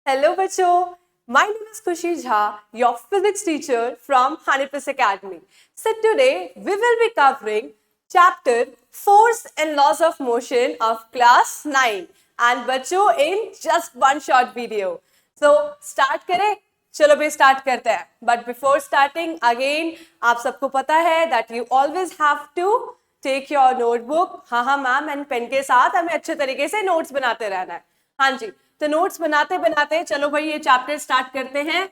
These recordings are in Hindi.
Hello बच्चों, my name is Khushi Jha, your physics teacher from Honeypus Academy. So today we will be covering chapter Force and Laws of Motion of class 9 and बच्चों in just one short video. So start करें? चलो भाई start करते हैं. But before starting again आप सबको पता है that you always have to take your notebook. हाँ मैम एंड पेन के साथ हमें अच्छे तरीके से नोट्स बनाते रहना है. हाँ जी, तो नोट्स बनाते बनाते चलो भाई ये चैप्टर स्टार्ट करते हैं.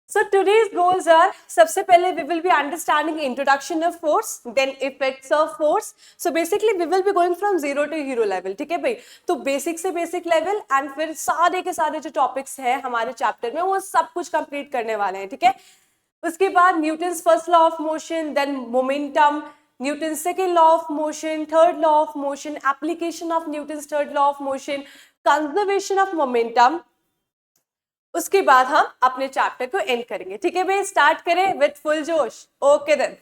So today's goals are, सबसे पहले we will be understanding introduction of force, then effects of force. So basically we will be going from zero to hero level. ठीक है भाई, तो बेसिक से बेसिक लेवल एंड फिर सारे के सारे जो टॉपिक्स हैं हमारे चैप्टर में वो सब कुछ कंप्लीट करने वाले हैं. ठीक है, उसके बाद Newton's first law of motion, then momentum, Newton second law of motion, third law of motion, application of Newton third law of motion, conservation of momentum. उसके बाद हम अपने चैप्टर को एंड करेंगे. ठीक है भाई, स्टार्ट करें विद फुल जोश. Okay then,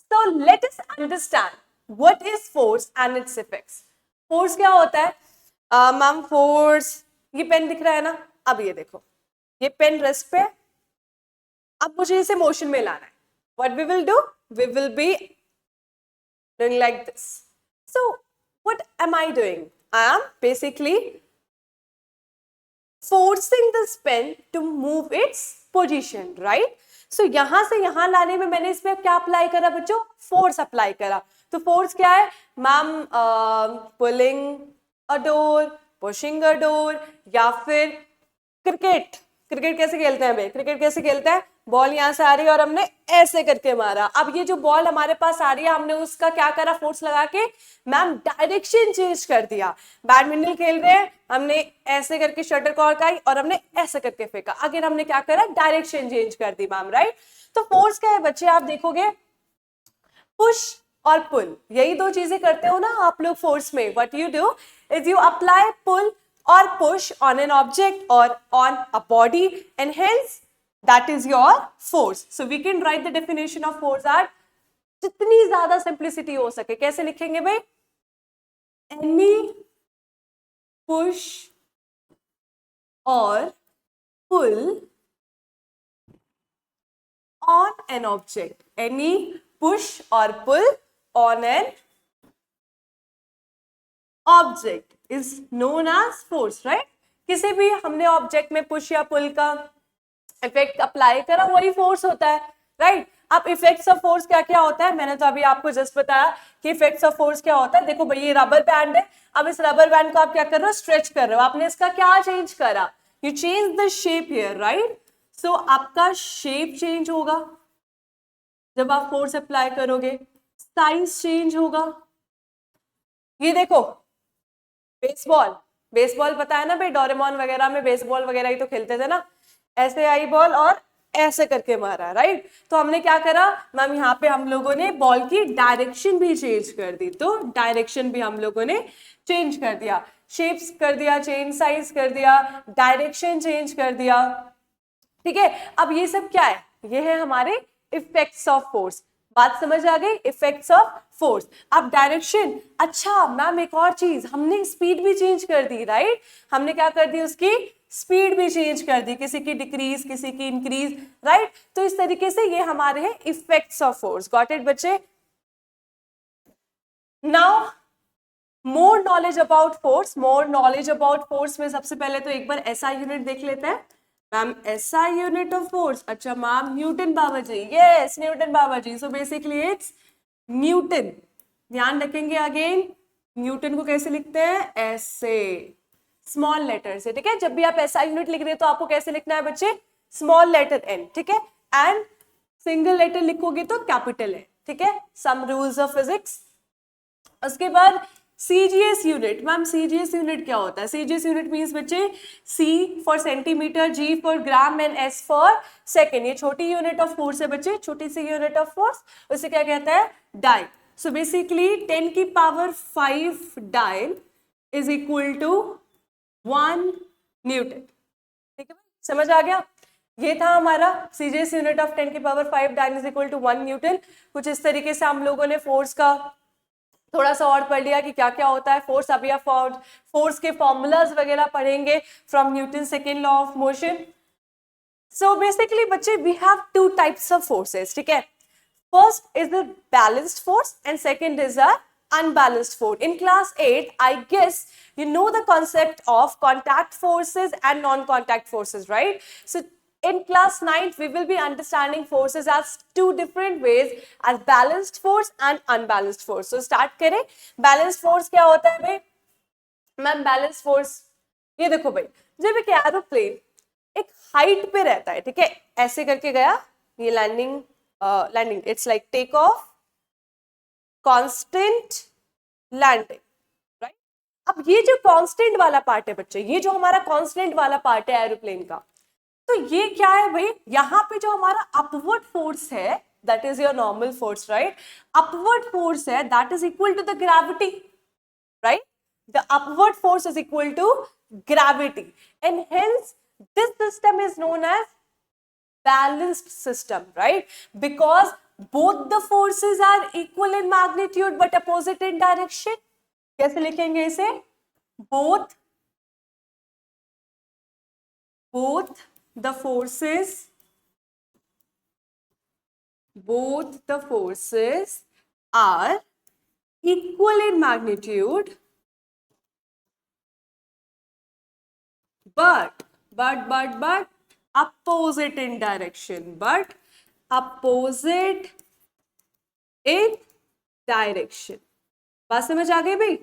so let us understand what is force and its effects. Force क्या होता है मैम? फोर्स, ये पेन दिख रहा है ना, अब ये देखो, ये पेन रेस्ट पे, अब मुझे इसे मोशन में लाना है. What we will do, we will be doing like this. So what am I doing? I am basically forcing this pen to move its position, right? So यहाँ से यहाँ लाने में मैंने इसमें क्या अप्लाई करा बच्चों? फोर्स अप्लाई करा. तो फोर्स क्या है ma'am? Pulling a door, pushing a door, या फिर क्रिकेट. क्रिकेट कैसे खेलते हैं भाई? क्रिकेट कैसे खेलते हैं? बॉल यहाँ से आ रही है और हमने ऐसे करके मारा. अब ये जो बॉल हमारे पास आ रही है, हमने उसका क्या करा? फोर्स लगा के मैम डायरेक्शन चेंज कर दिया. बैडमिंटन खेल रहे हैं, हमने ऐसे करके शटल कॉर्क आई और हमने ऐसे करके फेंका. अगेन हमने क्या करा? डायरेक्शन चेंज कर दी मैम, राइट? तो फोर्स क्या है बच्चे? आप देखोगे पुश और पुल, यही दो चीजें करते हो ना आप लोग फोर्स में. What you do is you apply pull or push on an object or on a body and hence that is your force. So we can write the definition of force at जितनी ज्यादा simplicity हो सके. कैसे लिखेंगे भाई? Any push or pull on an object. Any push or pull on an object is known as force, right? किसी भी हमने ऑब्जेक्ट में पुश या पुल का इफेक्ट अप्लाई करा, वही फोर्स होता है, राइट? अब इफेक्ट्स ऑफ फोर्स क्या क्या होता है? मैंने तो अभी आपको जस्ट बताया कि इफेक्ट्स ऑफ फोर्स क्या होता है. देखो भाई, ये रबर बैंड है. अब इस रबर बैंड को आप क्या कर रहे हो? स्ट्रेच कर रहे हो. आपने इसका क्या चेंज करा? You change the shape here, right? So आपका शेप चेंज होगा जब आप फोर्स अप्लाई करोगे, साइज चेंज होगा. ये देखो बेसबॉल, बेसबॉल पता है ना भाई, डोरेमोन वगैरह में बेसबॉल वगैरह ही तो खेलते थे ना. ऐसे आई बॉल और ऐसे करके मारा, राइट? तो हमने क्या करा मैम? यहाँ पे हम लोगों ने बॉल की डायरेक्शन भी चेंज कर दी. तो डायरेक्शन भी हम लोगों ने चेंज कर दिया, शेप्स कर दिया चेंज, साइज कर दिया, डायरेक्शन चेंज कर दिया. ठीक है, अब ये सब क्या है? ये है हमारे इफेक्ट्स ऑफ फोर्स. बात समझ आ गई? Effects of force. अब डायरेक्शन, अच्छा मैम एक और चीज, हमने स्पीड भी चेंज कर दी, राइट? हमने क्या कर दी? उसकी स्पीड भी चेंज कर दी, किसी की डिक्रीज किसी की इंक्रीज, राइट? तो इस तरीके से ये हमारे हैं effects of force. Got it बच्चे? Now more knowledge about force. More knowledge about force में सबसे पहले तो एक बार एसआई यूनिट देख लेते हैं. Ma'am SI unit of force, अच्छा मैम न्यूटन बाबा जी. यस, न्यूटन बाबा ji. So basically it's Newton. ध्यान रखेंगे अगेन, न्यूटन को कैसे लिखते हैं? ऐसे, स्मॉल लेटर से. ठीक है, जब भी आप एसआई यूनिट लिख रहे हो तो आपको कैसे लिखना है बच्चे? Small letter n. ठीक है, एंड सिंगल लेटर लिखोगे तो कैपिटल है. ठीक है, सम रूल्स ऑफ फिजिक्स. उसके बाद CGS unit. Ma'am CGS unit क्या होता है? सीजीएस यूनिट मींस बच्चे C for centimetre, G for gram and S for second. ये छोटी यूनिट ऑफ फोर्स है बच्चे, छोटी सी यूनिट ऑफ फोर्स. उसे क्या कहता है? डायल. सो बेसिकली 10 की power 5 dyne is equal to 1 newton. ठीक है, समझ आ गया? ये था हमारा सीजीएस यूनिट ऑफ 10 की power 5 dyne is equal to 1 newton. कुछ इस तरीके से हम लोगों ने फोर्स का थोड़ा सा और पढ़ लिया कि क्या क्या होता है फोर्स. अभी आप फोर्स के फॉर्मूलाज वगैरह पढ़ेंगे from Newton second law of motion. So basically बच्चे we have two types of forces. ठीक है, first is the balanced force and second is a unbalanced force. In class 8, I guess you know the concept of contact forces and non-contact forces, right? So in class 9, we will be understanding forces as two different ways, as balanced force and unbalanced force. So start करें. Balanced force क्या होता है भाई? मैम बैलेंस फोर्स ये देखो भाई, जब एक एरोप्लेन एक हाइट पे रहता है, ठीक है, ऐसे करके गया, ये landing it's like take off, constant, landing, right. अब ये जो कांस्टेंट वाला पार्ट है बच्चे, ये जो हमारा कांस्टेंट वाला पार्ट है एरोप्लेन का, तो ये क्या है भाई, यहाँ पे जो हमारा अपवर्ड फोर्स है that is your normal force, right. Upward force है that is equal to the gravity, right. The upward force is equal to gravity, and hence this system is known as balanced system, right? Because both the forces are equal in magnitude but opposite in direction. कैसे लिखेंगे इसे? Both the forces are equal in magnitude but opposite in direction, बात समझ आ गई भाई.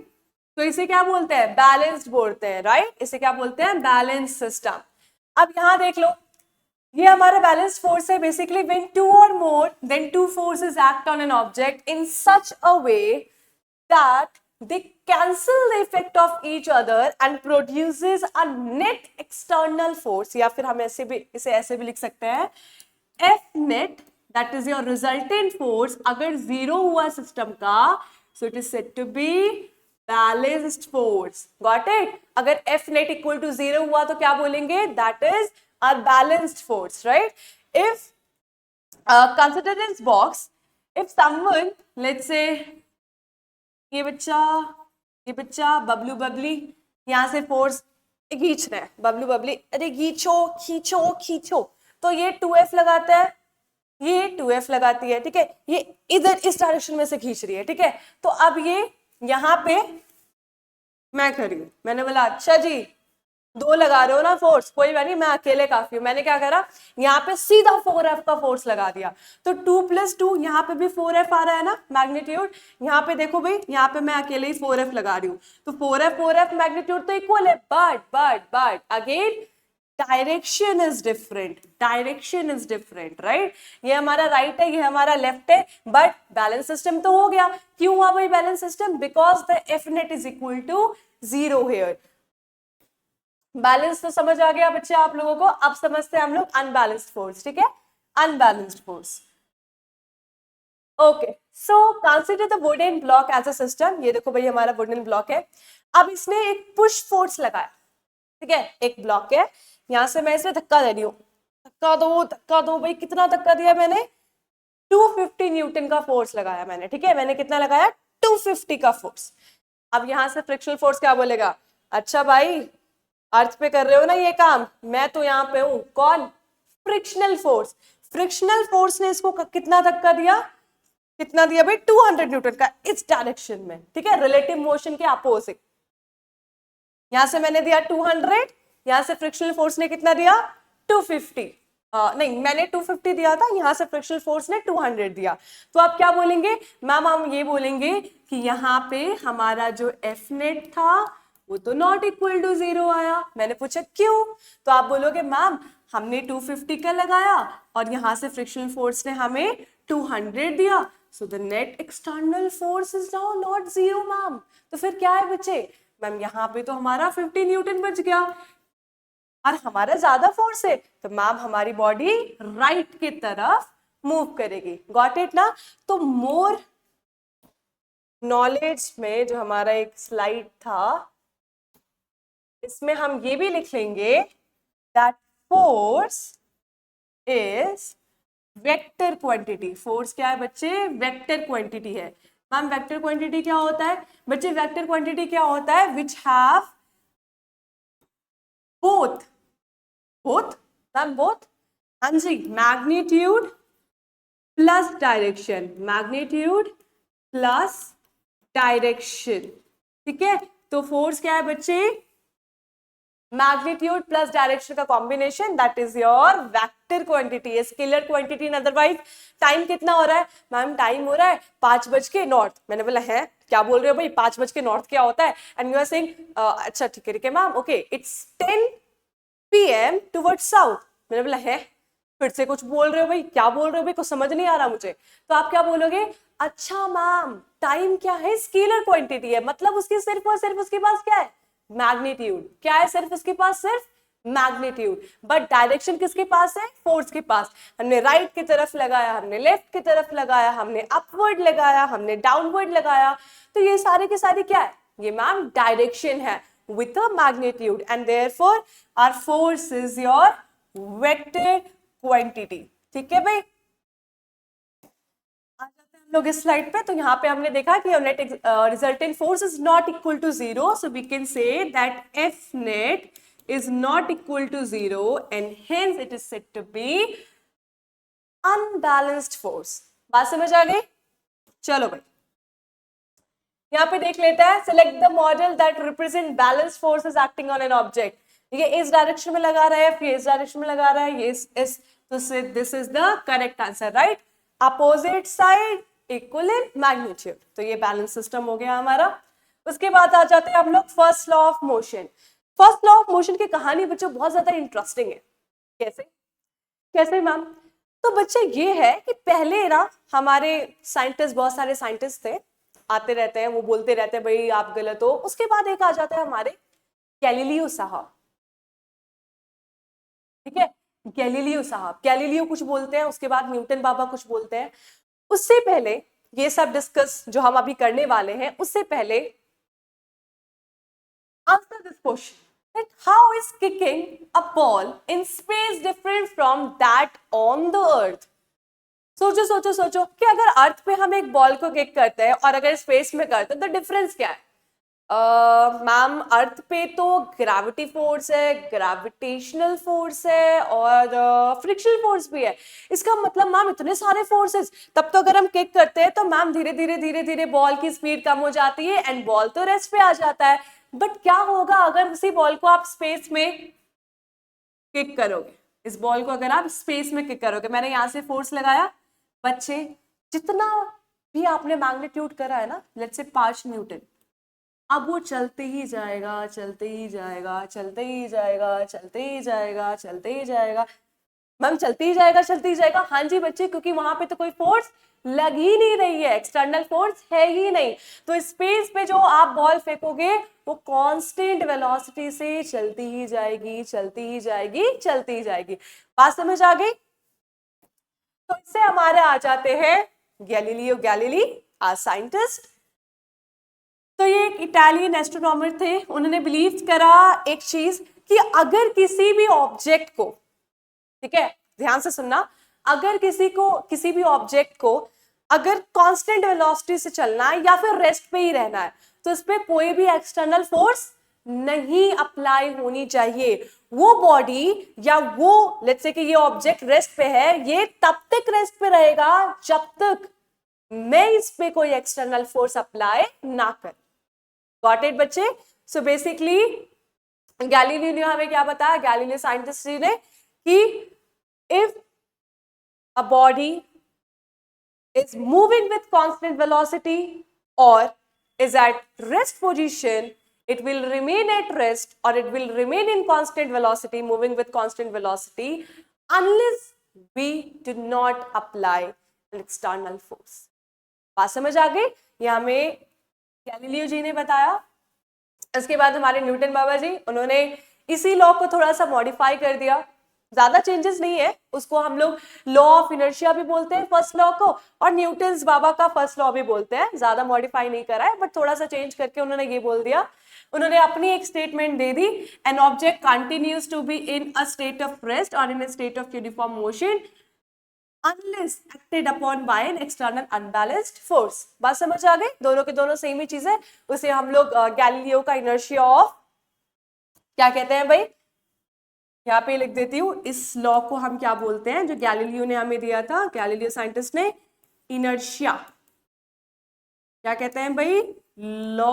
तो इसे क्या बोलते हैं? बैलेंस्ड बोलते हैं, राइट. इसे क्या बोलते हैं? Balance system. अब यहां देख लो, ये हमारा बैलेंस्ड फोर्स है. बेसिकली व्हेन टू और more than two forces act on an object in such a way that they cancel the effect of each other and produces a net external force, या फिर हम इसे ऐसे भी लिख सकते हैं, F net that is your resultant force अगर जीरो हुआ सिस्टम का, so it is said to be balanced force. Got it? अगर F net equal to zero हुआ तो क्या बोलेंगे? That is a balanced force, right? If consider this box, if someone, let's say ये बच्चा बबलू बबली यहाँ से फोर्स खींच रहा है, बबलू बबली अरे खींचो, तो ये 2F लगाता है, ये 2F लगाती है, ठीक है, ये इधर इस डायरेक्शन में से खींच रही है, ठीक है. तो अब ये यहाँ पे मैं खड़ी हूँ, मैंने बोला अच्छा जी 2 लगा रहे हो ना फोर्स, कोई बात नहीं, मैं अकेले काफी हूँ. मैंने क्या करा, यहाँ पे सीधा 4F का फोर्स लगा दिया, तो 2 + 2 यहाँ पे भी 4F आ रहा है ना मैग्नीट्यूड. यहाँ पे देखो भाई, यहाँ पे मैं अकेले ही 4F लगा रही हूँ, तो 4F मैग्नीट्यूड तो इक्वल है, but again direction is different, right. ये हमारा राइट है, ये हमारा लेफ्ट है, बट बैलेंस सिस्टम तो हो गया. क्यों हुआ भाई balance system? Because the F net is equal to 0 here. Balance तो समझ आ गया बच्चे आप लोगों को. अब समझते हैं हम लोग अनबैलेंस्ड फोर्स, ठीक है, unbalanced force. Okay, so consider the wooden block as a system. ये देखो भाई हमारा वुडन ब्लॉक है. अब इसने एक पुश फोर्स लगाया, ठीक है, एक ब्लॉक है, यहां से मैं इसे धक्का दे रही हूँ, धक्का दो भाई. कितना धक्का दिया मैंने? 250 न्यूटन का फोर्स लगाया मैंने, ठीक है, मैंने कितना लगाया? 250 का फोर्स. अब यहां से फ्रिक्शनल फोर्स क्या बोलेगा? अच्छा भाई अर्थ पे कर रहे हो ना ये काम, मैं तो यहाँ पे हूं. कौन? Frictional force. फ्रिक्शनल फोर्स ने इसको कितना धक्का दिया? कितना दिया भाई? 200 न्यूटन का इस डायरेक्शन में, ठीक है, रिलेटिव मोशन के अपोजिट. यहां से मैंने दिया 200, यहां से फ्रिक्शनल फोर्स ने कितना दिया? 250. नहीं, मैंने 250 दिया था, यहां से फ्रिक्शनल फोर्स ने 200 दिया. तो आप क्या बोलेंगे मैम? हम ये बोलेंगे कि यहाँ पे हमारा जो F net था वो तो नॉट इक्वल टू 0 आया. मैंने पूछा क्यों? तो आप बोलोगे मैम हमने 250 का लगाया और यहाँ से फ्रिक्शनल फोर्स ने हमें 200 दिया, so the net external force is now not 0 ma'am. तो फिर क्या है बच्चे? मैम यहाँ पे तो हमारा 50 न्यूटन बच गया और हमारा ज्यादा फोर्स है, तो मैम हमारी बॉडी राइट की तरफ मूव करेगी. गॉट इट ना? तो मोर नॉलेज में जो हमारा एक स्लाइड था, इसमें हम ये भी लिख लेंगे that force is vector quantity. Force क्या है बच्चे? वेक्टर क्वांटिटी है. मैम वेक्टर क्वांटिटी क्या होता है बच्चे? वेक्टर क्वांटिटी क्या होता है? Which have both, both ma'am both, हाँ जी, magnitude plus direction, magnitude plus direction, ठीक है। तो फोर्स क्या है बच्चे? मैग्नीट्यूड प्लस डायरेक्शन का combination, that is your vector quantity, scalar quantity. Otherwise time कितना हो रहा है मैम? टाइम हो रहा है 5 बज के नॉर्थ। मैंने बोला है क्या बोल रहे हो भाई, 5 बज के नॉर्थ क्या होता है? एंड यू आर सेइंग अच्छा ठीक है ma'am, okay it's 10 PM towards south. मैंने बोला है फिर से कुछ बोल रहे हो भाई, क्या बोल रहे हो भाई, कुछ समझ नहीं आ रहा मुझे। तो आप क्या बोलोगे? अच्छा मैम टाइम क्या है? स्केलर क्वांटिटी है, मतलब उसकी सिर्फ और सिर्फ उसके पास क्या है? मैग्नीट्यूड। क्या है सिर्फ उसके पास? सिर्फ मैग्नीट्यूड। बट डायरेक्शन किसके पास है? फोर्स के पास। हमने राइट की तरफ लगाया, हमने लेफ्ट की तरफ लगाया, हमने अपवर्ड लगाया, हमने डाउनवर्ड लगाया, तो ये सारे के सारे क्या है? ये मैम डायरेक्शन है with a magnitude, and therefore our force is your vector quantity। ठीक है भाई, आ जाते हैं हम लोग इस स्लाइड पे। तो यहाँ पे हमने देखा कि net resultant force is not equal to 0, so we can say that F net is not equal to 0 and hence it is said to be unbalanced force। बात समझ आ गई? चलो भाई यहाँ पे देख लेते हैं, select the model that represent balance forces acting on an object. ये इस डायरेक्शन में लगा रहा है, फिर इस डायरेक्शन में लगा रहा है, ये इस तो this is the correct answer, right. Opposite side equal in magnitude, तो ये बैलेंस सिस्टम हो गया हमारा। उसके बाद आ जाते हैं हम लोग first law of motion. First law of motion की कहानी बच्चों बहुत ज्यादा इंटरेस्टिंग है। कैसे कैसे मैम? तो बच्चे ये है कि पहले ना हमारे साइंटिस्ट, बहुत सारे साइंटिस्ट थे, आते रहते हैं, वो बोलते रहते हैं भाई आप गलत हो। उसके बाद एक आ जाता है हमारे गैलीलियो साहब, ठीक है, गैलीलियो साहब, गैलीलियो कुछ बोलते हैं, उसके बाद न्यूटन बाबा कुछ बोलते हैं। उससे पहले ये सब डिस्कस जो हम अभी करने वाले हैं, उससे पहले answer this question that how is kicking a ball in space different from that on the earth। सोचो सोचो सोचो कि अगर अर्थ पे हम एक बॉल को किक करते हैं और अगर स्पेस में करते हैं तो डिफरेंस क्या है? मैम अर्थ पे तो ग्रेविटी फोर्स है, ग्रेविटेशनल फोर्स है और फ्रिक्शनल फोर्स भी है। इसका मतलब मैम इतने सारे फोर्सेस, तब तो अगर हम किक करते हैं तो मैम धीरे धीरे बॉल की स्पीड कम हो जाती है एंड बॉल तो रेस्ट पे आ जाता है। बट क्या होगा अगर उसी बॉल को आप स्पेस में किक करोगे? इस बॉल को अगर आप स्पेस में किक करोगे, मैंने यहां से फोर्स लगाया बच्चे, जितना भी आपने मैग्नीट्यूड करा है ना, लेट्स से 5 न्यूटन, अब वो चलते ही जाएगा, चलते ही जाएगा, चलते ही जाएगा, चलते ही जाएगा, चलते ही जाएगा। मैम चलते ही जाएगा, चलते ही जाएगा, हाँ जी बच्चे, क्योंकि वहां पे तो कोई फोर्स लग ही नहीं रही है, एक्सटर्नल फोर्स है ही नहीं। तो स्पेस पे जो आप बॉल फेंकोगे वो कांस्टेंट वेलोसिटी से चलती ही जाएगी, चलती ही जाएगी, चलती ही जाएगी। बात समझ आ गई? तो इससे हमारे आ जाते हैं गैलीलियो गैलीली, आ साइंटिस्ट। तो ये एक इटालियन एस्ट्रोनॉमर थे, उन्होंने बिलीव करा एक चीज कि अगर किसी भी ऑब्जेक्ट को, ठीक है ध्यान से सुनना, अगर किसी भी ऑब्जेक्ट को अगर कांस्टेंट वेलोसिटी से चलना है या फिर रेस्ट पे ही रहना है, तो इस पे कोई भी एक्सटर्नल फोर्स नहीं अप्लाई होनी चाहिए। वो बॉडी या वो लेट्स से कि ये ऑब्जेक्ट रेस्ट पे है, ये तब तक रेस्ट पे रहेगा जब तक मैं इस पे कोई एक्सटर्नल फोर्स अप्लाई ना कर। गॉट इट बच्चे? सो बेसिकली गैलीलियो ने हमें क्या बताया, गैलीलियो साइंटिस्ट ने, कि if a body is moving with constant velocity or is at rest position, it will remain at rest or it will remain in constant velocity, moving with constant velocity, unless we do not apply an external force। बात समझ आ गई? ये हमें गैलीलियो जी ने बताया। इसके बाद हमारे न्यूटन बाबा जी, उन्होंने इसी लॉ को थोड़ा सा मॉडिफाई कर दिया, ज्यादा चेंजेस नहीं है, उसको हम लोग लॉ ऑफ इनर्शिया भी बोलते हैं फर्स्ट लॉ को, और न्यूटन्स बाबा का फर्स्ट लॉ भी बोलते हैं। ज्यादा मॉडिफाई नहीं करा है, बट थोड़ा सा चेंज करके उन्होंने ये बोल दिया, उन्होंने अपनी एक स्टेटमेंट दे दी, an object continues to be in a state of rest और in a state of uniform motion unless acted upon by an external unbalanced force। बात समझ आ गई? दोनों के दोनों सेम ही चीज है। उसे हम लोग गैलीलियो का इनर्शिया ऑफ क्या कहते हैं भाई, यहाँ पे लिख देती हूँ। इस लॉ को हम क्या बोलते हैं जो गैलीलियो ने हमें दिया था, गैलीलियो साइंटिस्ट ने, इनर्शिया। क्या कहते हैं भाई? Law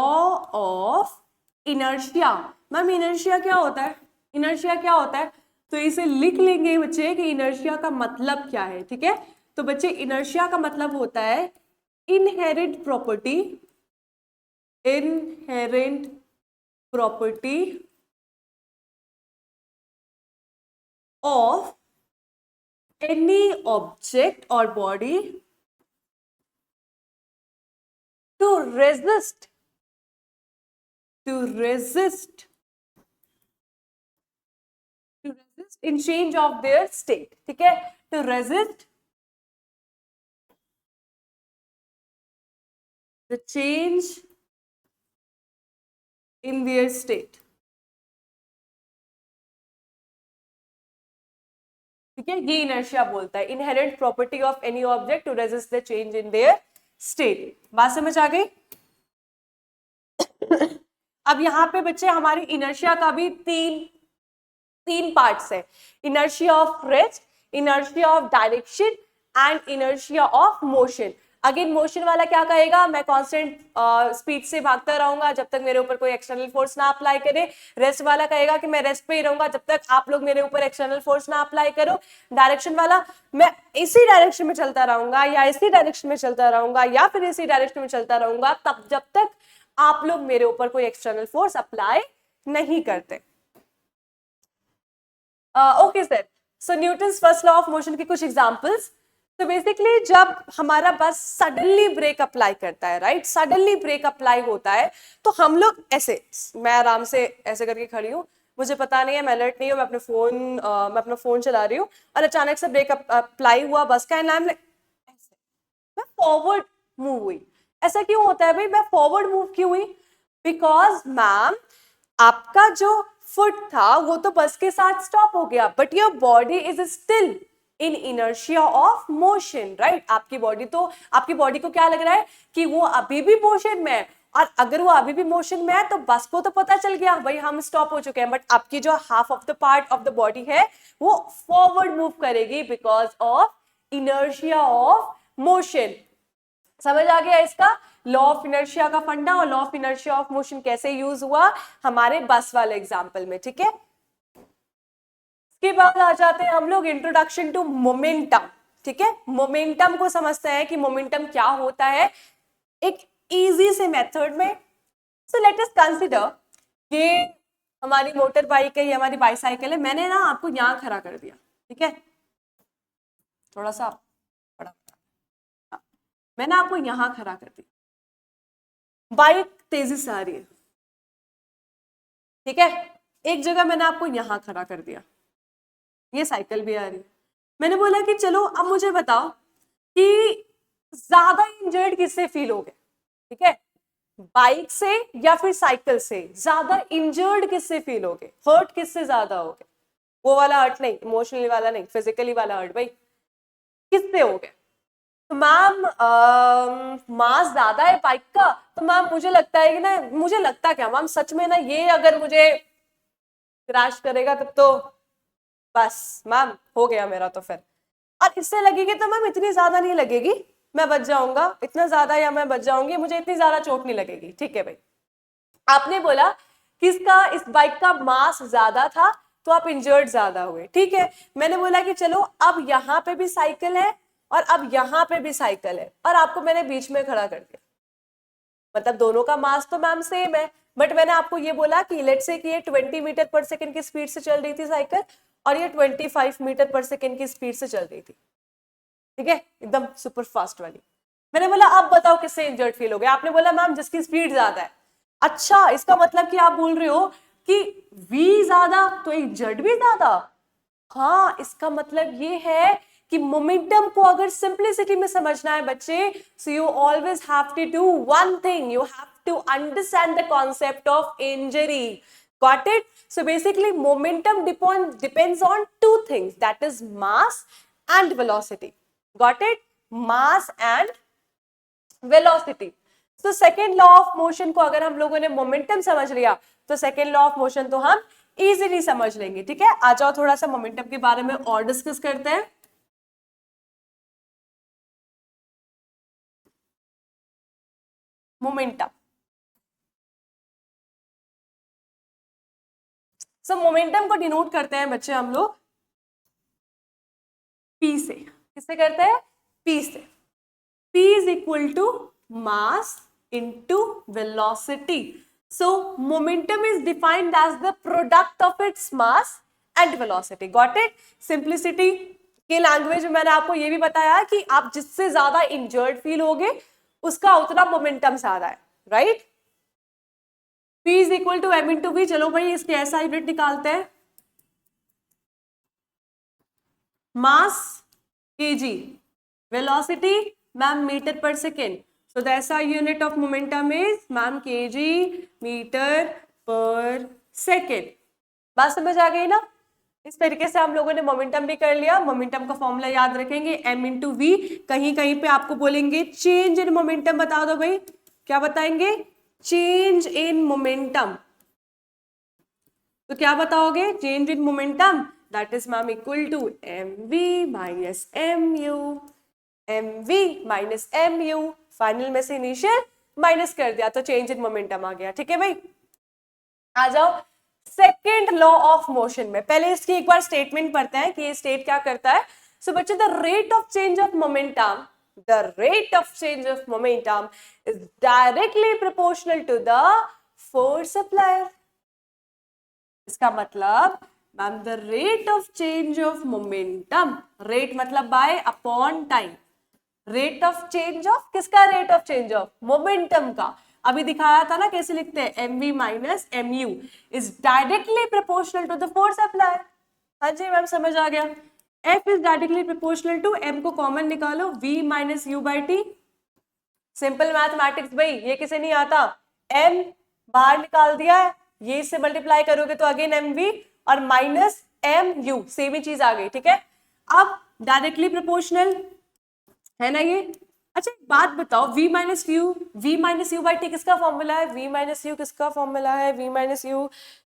of inertia. Ma'am inertia क्या होता है? इनर्शिया क्या होता है? तो इसे लिख लेंगे बच्चे कि इनर्शिया का मतलब क्या है। ठीक है, तो बच्चे इनर्शिया का मतलब होता है inherent property, inherent property of any object or body to resist in change of their state। ठीक है, to resist the change in their state। ठीक है, ये इनर्शिया बोलता है inherent property of any object to resist the change in their state. बात समझ आ गई? अब यहाँ पे बच्चे हमारी इनर्शिया का भी तीन पार्ट्स है, inertia of rest, inertia of direction and inertia of motion. Again motion वाला क्या कहेगा, मैं कांस्टेंट स्पीड से भागता रहूंगा जब तक मेरे ऊपर कोई एक्सटर्नल फोर्स ना अप्लाई करे। रेस्ट वाला कहेगा कि मैं रेस्ट पे ही रहूंगा जब तक आप लोग मेरे ऊपर एक्सटर्नल फोर्स ना अप्लाई करो। डायरेक्शन वाला, मैं इसी डायरेक्शन में चलता रहूंगा या इसी डायरेक्शन में चलता रहूंगा या फिर इसी डायरेक्शन में चलता रहूंगा तब जब तक आप लोग मेरे ऊपर कोई एक्सटर्नल फोर्स अप्लाई नहीं करते। Okay sir, so Newton's first law of motion की कुछ एग्जांपल्स। तो बेसिकली जब हमारा बस सडनली ब्रेक अप्लाई करता है, राइट, सडनली ब्रेक अप्लाई होता है तो हम लोग ऐसे, मैं आराम से ऐसे करके खड़ी हूँ, मुझे पता नहीं है, मैं अलर्ट नहीं हूँ, मैं अपना फोन चला रही हूँ और अचानक से ब्रेक अप्लाई हुआ बस का, एंड आई एम ऐसे, मैं फॉरवर्ड मूव हुई। ऐसा क्यों होता है भाई, मैं फॉरवर्ड मूव क्यों हुई? बिकॉज मैम आपका जो फुट था वो तो बस के साथ स्टॉप हो गया, but your body is still in inertia of motion, right. आपकी बॉडी को क्या लग रहा है कि वो अभी भी मोशन में है, और अगर वो अभी भी मोशन में है तो बस को तो पता चल गया भाई हम स्टॉप हो चुके हैं, बट आपकी जो half of the part of the body है वो फॉरवर्ड मूव करेगी because of inertia of motion. समझ आ गया इसका लॉ ऑफ इनर्शिया का फंडा और law of inertia of motion कैसे यूज हुआ हमारे बस वाले एग्जांपल में। ठीक है, इसके बाद आ जाते हैं हम लोग इंट्रोडक्शन टू मोमेंटम। ठीक है, मोमेंटम को समझते हैं कि मोमेंटम क्या होता है एक इजी से मेथड में। सो लेट अस कंसीडर ये हमारी मोटर बाइक है, ये हमारी बाईसाइकिल है, मैंने ना आपको यहां खड़ा कर दिया। ठीक है, थोड़ा सा बड़ा, मैंने आपको यहां खड़ा कर दिया, बाइक तेजी से आ रही है। ठीक है, एक जगह मैंने आपको यहां खड़ा कर दिया, ये साइकिल भी आ रही है। मैंने बोला कि चलो अब मुझे बताओ कि ज्यादा इंजर्ड किससे फील हो गए? ठीक है, बाइक से या फिर साइकिल से ज्यादा इंजर्ड किससे फील हो गए, हर्ट किससे ज्यादा हो गए? वो वाला हर्ट नहीं, इमोशनली वाला नहीं, फिजिकली वाला हर्ट भाई किससे हो गए? तो मैम मास ज्यादा है बाइक का, तो मैम मुझे लगता है कि ना, मुझे लगता क्या मैम सच में ना, ये अगर मुझे क्रैश करेगा तब तो बस मैम हो गया मेरा तो फिर। और इससे लगेगी तो मैम इतनी ज्यादा नहीं लगेगी, मैं बच जाऊंगा इतना ज्यादा, या मैं बच जाऊंगी, मुझे इतनी ज्यादा चोट नहीं लगेगी। ठीक है भाई, आपने बोला किसका, इस बाइक का मास ज्यादा था तो आप इंजर्ड ज्यादा हुए। ठीक है, मैंने बोला कि चलो अब यहाँ पे भी साइकिल है और अब यहाँ पे भी साइकिल है और आपको मैंने बीच में खड़ा कर दिया, मतलब दोनों का मास तो मैम सेम है, बट मैंने आपको ये बोला कि लेट्स से कि ये 20 मीटर पर सेकंड की स्पीड से चल रही थी साइकिल और ये 25 मीटर पर सेकंड की स्पीड से चल रही थी। ठीक है, एकदम सुपर फास्ट वाली। मैंने बोला अब बताओ किससे इंजर्ड फील हो गया? आपने बोला मैम जिसकी स्पीड ज्यादा है। अच्छा, इसका मतलब कि आप बोल रहे हो कि v ज्यादा तो इंजर्ड भी ज्यादा। हाँ, इसका मतलब ये है कि मोमेंटम को अगर सिंप्लिसिटी में समझना है बच्चे, so you always have to do one thing, you have to understand the concept of injury. Got it? So basically momentum depends on two things, that is mass and velocity. Got it, mass and velocity. तो सेकेंड लॉ ऑफ मोशन को अगर हम लोगों ने मोमेंटम समझ लिया तो सेकेंड लॉ ऑफ मोशन तो हम इजीली समझ लेंगे। ठीक है, आ जाओ थोड़ा सा मोमेंटम के बारे में और डिस्कस करते हैं। मोमेंटम, सो मोमेंटम को डिनोट करते हैं बच्चे हम लोग पी से। किससे करते हैं? पी से। P is equal to mass into velocity. So momentum is defined as the product of its mass and velocity. Got it? Simplicity के लैंग्वेज में मैंने आपको ये भी बताया कि आप जिससे ज्यादा इंजर्ड फील होगे उसका उतना मोमेंटम ज्यादा है, right? P is equal to m into v। चलो भाई इसके ऐसा यूनिट निकालते हैं, mass kg, velocity ma'am metre per second. So the SI unit of momentum is ma'am kg metre per second. बात समझ आ गई ना? इस तरीके से हम लोगों ने मोमेंटम भी कर लिया। मोमेंटम का फॉर्मूला याद रखेंगे m इंटू वी। कहीं कहीं पे आपको बोलेंगे चेंज इन मोमेंटम, बता दो भाई क्या बताएंगे? Change in momentum. तो क्या बताओगे? Change in momentum that is ma'am equal to mv minus mu, mv minus mu। Final में से इनिशियल माइनस कर दिया तो चेंज इन मोमेंटम आ गया। ठीक है भाई, आ जाओ सेकेंड लॉ ऑफ मोशन में। पहले इसकी एक बार स्टेटमेंट पढ़ते हैं कि ये स्टेट क्या करता है। सो बच्चे, the rate of change of momentum, the rate of change of momentum is directly proportional to the force applied। इसका मतलब ma'am the rate of change of momentum, rate मतलब by upon time. Rate of change of किसका? Rate of change of momentum का। अभी दिखाया था ना कैसे लिखते हैं, mv minus mu is directly proportional to the force applied. हाँ जी मैम, समझ आ गया। F is directly proportional to, m को कॉमन निकालो, v minus u by T. Simple mathematics भाई, ये किसे नहीं आता? m बाहर निकाल दिया है, ये इससे मल्टीप्लाई करोगे तो अगेन mv और माइनस mu, सेम ही चीज आ गई। ठीक है, अब डायरेक्टली प्रोपोर्शनल है ना ये। अच्छा एक बात बताओ, v minus u by T किसका फॉर्मूला है? v माइनस यू किसका फॉर्मूला है? v minus you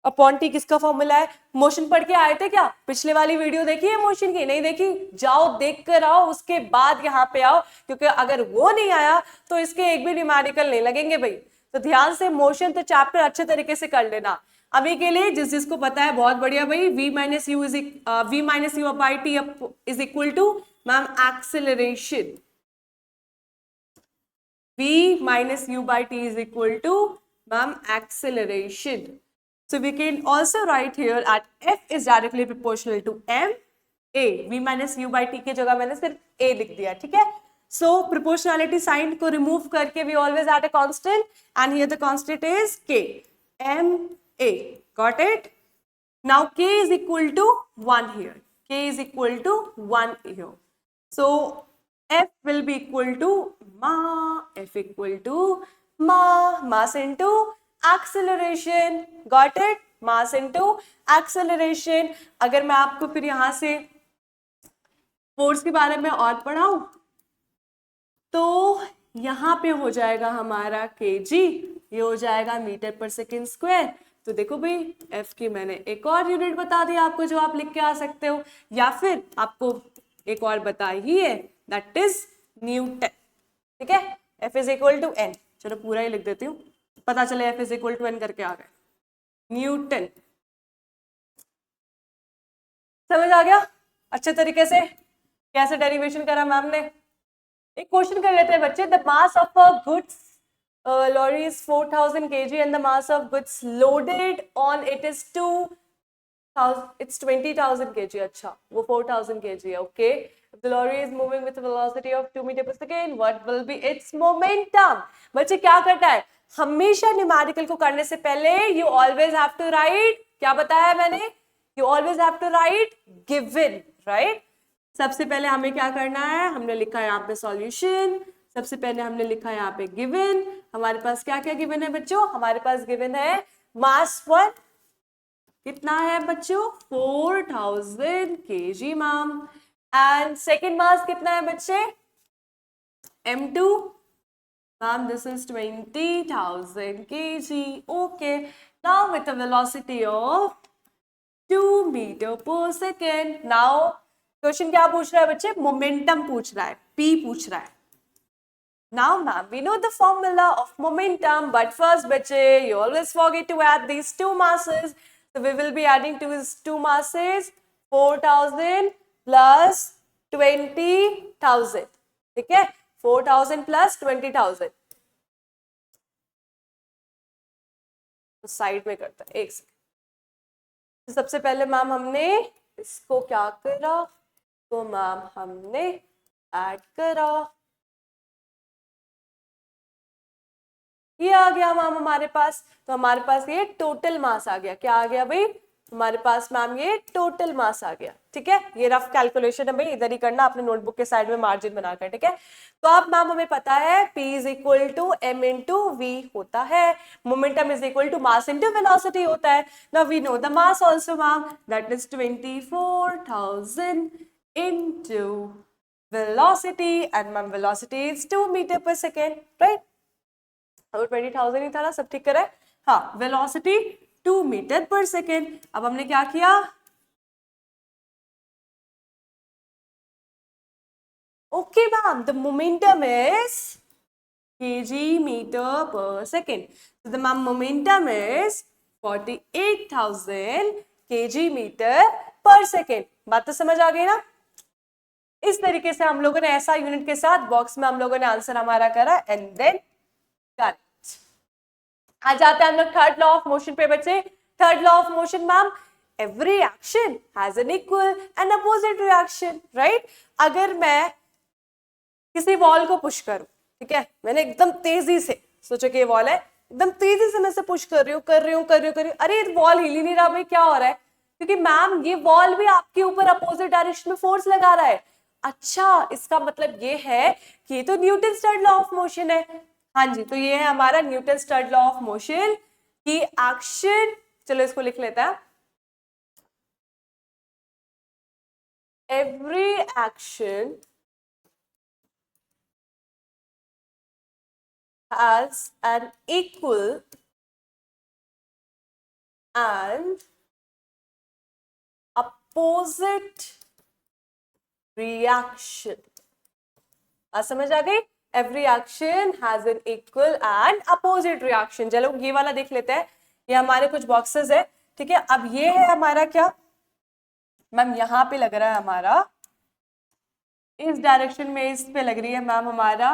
upon T किसका फॉर्मूला है? मोशन पढ़ के आए थे क्या? पिछले वाली वीडियो देखी है मोशन की? नहीं देखी? जाओ देख कर आओ, उसके बाद यहाँ पे आओ, क्योंकि अगर वो नहीं आया तो इसके एक भी न्यूमेरिकल नहीं लगेंगे भाई। तो ध्यान से मोशन तो चैप्टर अच्छे तरीके से कर लेना। अभी के लिए जिस जिसको पता है बहुत बढ़िया भाई। v minus u by t is equal to ma'am acceleration. v minus u by t is equal to ma'am acceleration. So we can also write here at f is directly proportional to m a। v minus u by t की जगह मैंने सिर्फ a लिख दिया। ठीक है, so proportionality sign को remove करके we always add a constant and here the constant is k, m a। Got it? Now k is equal to 1 here, k is equal to 1 here, so F will be equal to ma, F equal to mass into acceleration। Got it? Mass into acceleration। अगर मैं आपको फिर यहां से फोर्स के बारे में और पढ़ाऊं तो यहां पे हो जाएगा हमारा kg, ये हो जाएगा मीटर पर सेकेंड स्क्वायर। तो देखो भाई F की मैंने एक और यूनिट बता दी आपको जो आप लिख के आ सकते हो, या फिर आपको एक और बताई ही है, दैट इज न्यूटन। ठीक है, F is equal to n। चलो पूरा ही लिख देती हूँ, पता चले F is equal to n करके आ गए, न्यूटन। समझ आ गया अच्छे तरीके से कैसे डेरिवेशन करा मैम ने? एक क्वेश्चन कर लेते हैं बच्चे। The mass of a goods lorry is 4000 kg and the mass of goods loaded on it is 20,000 kg। अच्छा वो 4000 kg है, okay। If the lorry is moving with a velocity of 2 meter per second, what will be its momentum? बच्चे क्या करना है, हमेशा न्यूमेरिकल को करने से पहले you always have to write, क्या बताया मैंने? You always have to write given, right? सबसे पहले हमें क्या करना है, हमने लिखा है यहाँ पे सॉल्यूशन, सबसे पहले हमने लिखा है यहाँ पे गिवन। हमारे पास क्या क्या गिवन है बच्चों? हमारे पास गिवन है मास 1 कितना है बच्चों? 4000 kg ma'am. And second mass कितना है बच्चे, m2, ma'am this is 20,000 kg. Okay, now with a velocity of 2 meter per second. Now question क्या पूछ रहा है बच्चे, मोमेंटम पूछ रहा है, p पूछ रहा है. Now ma'am, we know the formula of momentum, but first bache, you always forget to add these two masses. So we will be adding these two masses, 4,000 plus 20,000. ठीक है, 4,000 plus 20,000. तो साइड में करता है, एक सेकंड. तो सबसे पहले मैम हमने इसको क्या करा, तो मैम हमने ऐड करा, ये आ गया मैम हमारे पास. तो हमारे पास ये टोटल मास आ गया. क्या आ गया भाई, हमारे पास मैम ये टोटल मास आ गया. ठीक है, ये रफ कैलकुलेशन है भाई, इधर ही करना अपने नोटबुक के साइड में मार्जिन बनाकर. ठीक है, तो अब मैम हमें पता है P is equal to m into V होता है, momentum is equal to mass into velocity होता है. Now we know the mass also ma'am, that is 24,000 into velocity, and ma'am velocity is 2 meter per second, right? और 20,000 ही था ना, सब ठीक करे. हाँ, वेलोसिटी 2 मीटर पर सेकेंड. अब हमने क्या किया, okay ma'am, the momentum is kg metre per second. तो the ma'am momentum is 48,000 kg metre per second. बात तो समझ आ गई ना. इस तरीके से हम लोगों ने ऐसा यूनिट के साथ बॉक्स में हम लोगों ने आंसर हमारा करा, एंड देन करेक्ट. आ जाते हैं हम लोग थर्ड लॉ ऑफ मोशन पे बच्चे. Third law of motion ma'am, every action has an equal and opposite reaction, right? अगर मैं किसी वॉल को पुश करूं, ठीक है, मैंने एकदम तेजी से सोचो कि ये वॉल है, एकदम तेजी से मैं से पुश कर रही हूँ, अरे वॉल हिल ही नहीं रहा भाई, क्या हो रहा है, क्योंकि मैम ये वॉल भी आपके ऊपर अपोजिट डायरेक्शन में फोर्स लगा रहा है. अच्छा, इसका मतलब ये है कि ये तो Newton third law of motion है. हाँ जी, तो ये है हमारा Newton third law of motion की एक्शन. चलो इसको लिख लेते हैं. Every action has an equal and opposite reaction. समझ आ गई? Every action has an equal and opposite reaction. चलो ये वाला देख लेते हैं. ये हमारे कुछ बॉक्सेस है, ठीक है. अब ये है हमारा क्या मैम, यहाँ पे लग रहा है हमारा, इस डायरेक्शन में इस पे लग रही है मैम हमारा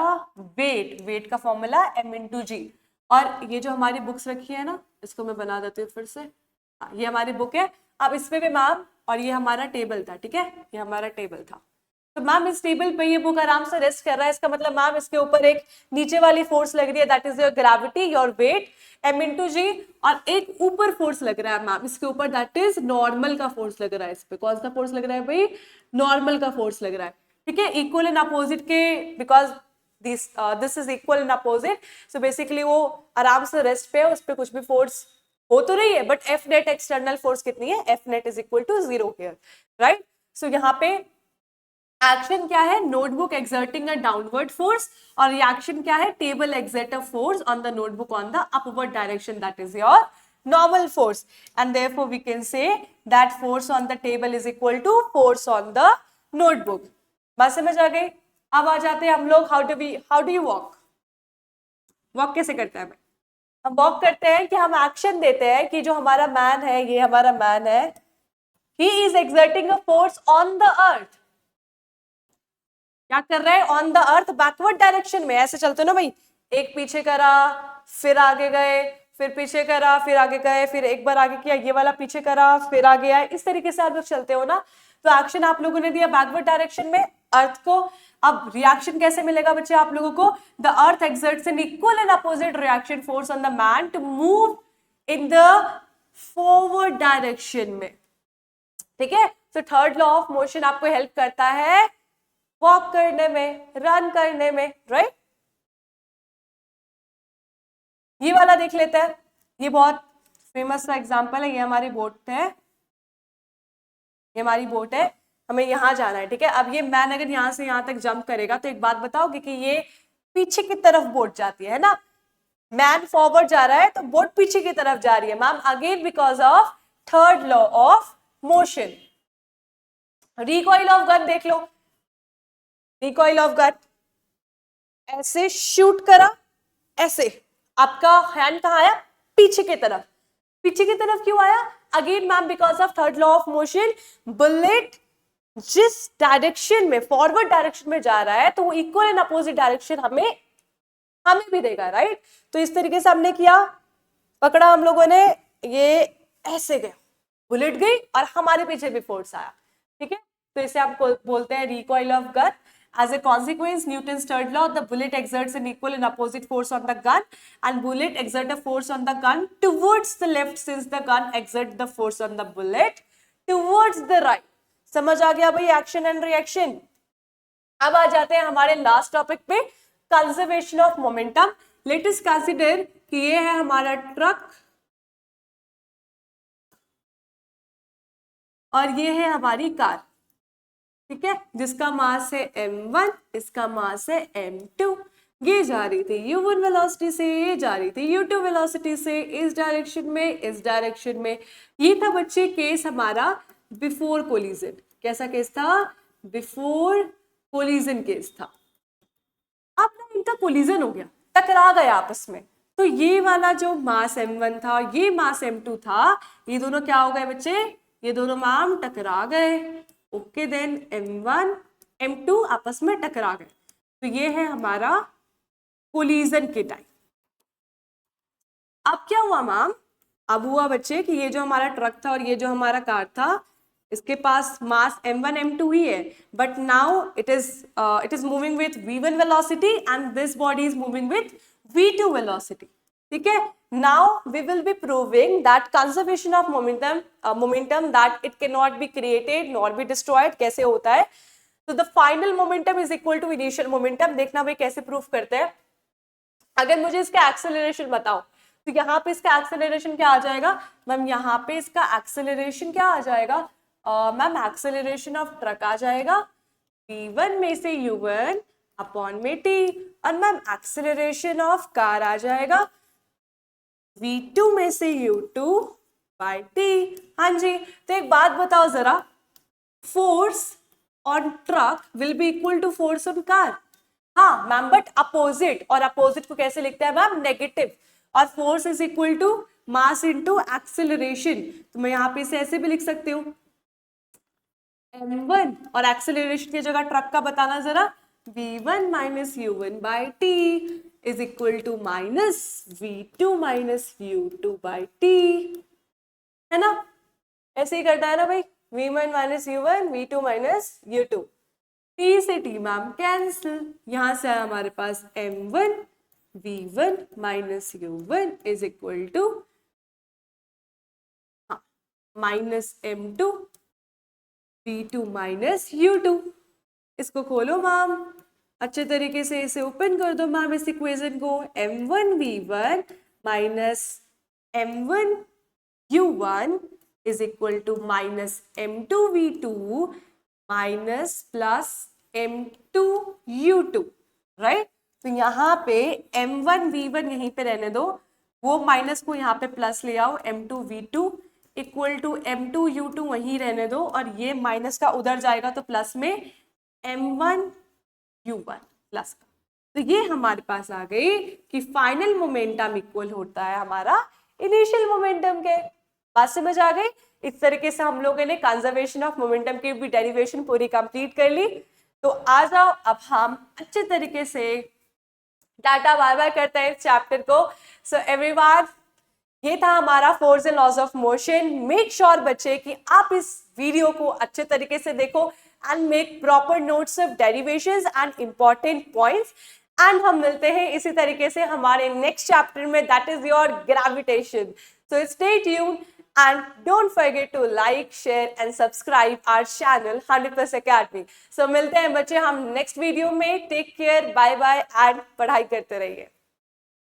वेट. वेट का फॉर्मूला m इंटू जी. और ये जो हमारी बुक्स रखी है ना, इसको मैं बना देती हूँ फिर से. ये हमारी बुक है. अब इस पे भी मैम, और ये हमारा टेबल था, ठीक है, ये हमारा टेबल था. तो मैम इस टेबल पे ये बुक आराम से रेस्ट कर रहा है. इसका मतलब मैम इसके ऊपर एक नीचे वाली फोर्स लग रही है, that is your gravity, your weight m into G. और एक ऊपर फोर्स लग रहा है मैम इसके ऊपर, दैट इज नॉर्मल का फोर्स लग रहा है. इस पे कौन सा फोर्स लग रहा है भाई, नॉर्मल का फोर्स लग रहा है. ठीक है, इक्वल एंड अपोजिट के, because this is equal and opposite. So basically वो आराम से रेस्ट पे है, उस पर कुछ भी फोर्स हो तो रही है, but F net external force कितनी है, F net is equal to 0 here, right. So यहाँ पे एक्शन क्या है, notebook exerting a downward force, और रिएक्शन क्या है, table exert a force on the notebook on the upward direction, that is your normal force, and therefore we can say that force on the table is equal to force on the notebook. बात समझ आ गई. अब आ जाते हैं हम लोग, how do you walk. Walk कैसे करते हैं, हम वॉक करते हैं कि हम एक्शन देते हैं कि जो हमारा मैन है, ये हमारा मैन है, he is exerting a force on the earth. क्या कर रहा है, on the earth backward direction में. ऐसे चलते ना भाई, एक पीछे करा, फिर आगे गए, फिर पीछे करा, फिर आगे गए, फिर एक बार आगे किया, ये वाला पीछे करा, फिर आगे आए. इस तरीके से आप लोग चलते हो ना. तो एक्शन आप लोगों ने दिया बैकवर्ड डायरेक्शन में अर्थ को. अब रिएक्शन कैसे मिलेगा बच्चे आप लोगों को, the earth exerts an equal and opposite reaction force on the man to move in the forward direction में. ठीक है, तो थर्ड लॉ ऑफ मोशन आपको हेल्प करता है वॉक करने में, रन करने में, राइट. ये वाला देख लेते हैं. ये बहुत फेमस सा एग्जांपल है. ये हमारी बोट है, ये हमारी बोट है. हमें यहाँ जाना है, ठीक है। अब ये मैन अगर यहाँ से यहाँ तक जंप करेगा तो एक बात बताओगे कि ये पीछे की तरफ बोट जाती है ना, मैन फॉरवर्ड जा रहा है तो बोट पीछे की तरफ जा रही है ma'am, again because of third law of motion. Recoil of gun देख लो, रिकॉइल ऑफ गन ऐसे शूट करा, ऐसे आपका हैंड कहाँ आया, पीछे की तरफ। पीछे की तरफ क्यों आया, again ma'am because of third law of motion. Bullet जिस डायरेक्शन में, फॉरवर्ड डायरेक्शन में जा रहा है तो वो इक्वल एंड अपोजिट डायरेक्शन हमें भी देगा, राइट। तो इस तरीके से हमने किया, पकड़ा हम लोगों ने, ये ऐसे गया, बुलेट गई और हमारे पीछे भी फोर्स आया, ठीक है। तो इसे आप बोलते हैं recoil of gun. As a consequence, Newton's third law, the bullet exerts an equal and opposite force on the gun, and bullet exert a force on the gun towards the left since the gun exert the force on the bullet towards the right. समझ आ गया भाई एक्शन एंड रिएक्शन। अब आ जाते हैं हमारे लास्ट टॉपिक पे, conservation of momentum. Let us consider कि ये है हमारा ट्रक और ये है हमारी कार, ठीक है, जिसका मास है m1, इसका मास है m2। ये जा रही थी u1 वेलोसिटी से, ये जा रही थी u2 वेलोसिटी से, इस डायरेक्शन में, इस डायरेक्शन में। ये था बच्चे केस हमारा बिफोर कोलिजन। कैसा केस था, बिफोर कोलिजन केस था। अब ना इनका कोलिजन हो गया, टकरा गया आपस में, तो ये वाला जो मास m1 था, ये मास m2 था, ये दोनों क्या हो गए बच्चे, ये दोनों मैम टकरा गए। ओके देन m1 m2 आपस में टकरा गए, तो ये है हमारा कोलिजन के टाइम। अब क्या हुआ मैम, अब हुआ बच्चे कि ये जो हमारा ट्रक था और ये जो हमारा कार था, इसके पास मास m1 m2 ही है, but now it is moving with v1 velocity and this body is moving with v2 velocity, ठीक है। Now we will be proving that conservation of momentum that it cannot be created nor be destroyed। कैसे होता है, तो the final momentum is equal to initial momentum। देखना भाई कैसे प्रूफ करते हैं। अगर मुझे इसका एक्सेलरेशन बताओ तो यहाँ पे इसका एक्सेलरेशन क्या आ जाएगा मैम, यहाँ पे इसका एक्सेलरेशन क्या आ जाएगा मैम, एक्सेलरेशन ऑफ ट्रक आ जाएगा v1 में से u1 अपॉन में t, और मैम एक्सेलरेशन ऑफ कार आ जाएगा v2 में से u2 बाय t। हाँ जी, तो एक बात बताओ जरा, force on truck will be equal to force on car. हाँ मैम, बट अपोजिट, और अपोजिट को कैसे लिखते हैं मैम, नेगेटिव, और force is equal to mass into acceleration. तो मैं यहाँ पे इसे ऐसे भी लिख सकती हूँ m1, और एक्सेलरेशन की जगह ट्रक का बताना जरा, v1 minus u1 by t is equal to minus v2 minus u2 by t, है ना, ऐसे ही करता है ना भाई, v1 minus u1 v2 minus u2, t से t मैम कैंसिल, यहां से आया हमारे पास m1 v1 minus u1 is equal to minus m2 v2 minus u2। इसको खोलो मैम अच्छे तरीके से, इसे ओपन कर दो मैम इस इक्वेशन को, m1 v1 minus m1 u1 is equal to minus m2 v2 minus plus m2 u2, right. तो यहाँ पे m1 v1 यहीं पे रहने दो, वो माइनस को यहाँ पे प्लस ले आओ, m2 v2 equal to m2 u2 वहीं रहने दो, और ये माइनस का उधर जाएगा तो प्लस में m1 u1 प्लस का। तो ये हमारे पास आ गई कि फाइनल मोमेंटम इक्वल होता है हमारा इनिशियल मोमेंटम के। बात समझ आ गई। इस तरीके से हम लोगों ने कंजर्वेशन ऑफ मोमेंटम की भी डेरिवेशन पूरी कंप्लीट कर ली। तो आ जाओ अब हम अच्छे तरीके से टाटा बाय बाय करते हैं इस चैप्टर को। सो एवरीवन, ये था हमारा force and laws of motion. Make sure बच्चे कि आप इस वीडियो को अच्छे तरीके से देखो and make proper notes of derivations and important points, and हम मिलते हैं इसी तरीके से हमारे next chapter में, that is your gravitation. So stay tuned and don't forget to like, share and subscribe our channel 100% Academy. So मिलते हैं बच्चे हम next video में। Take care, bye bye and पढ़ाई करते रहिए।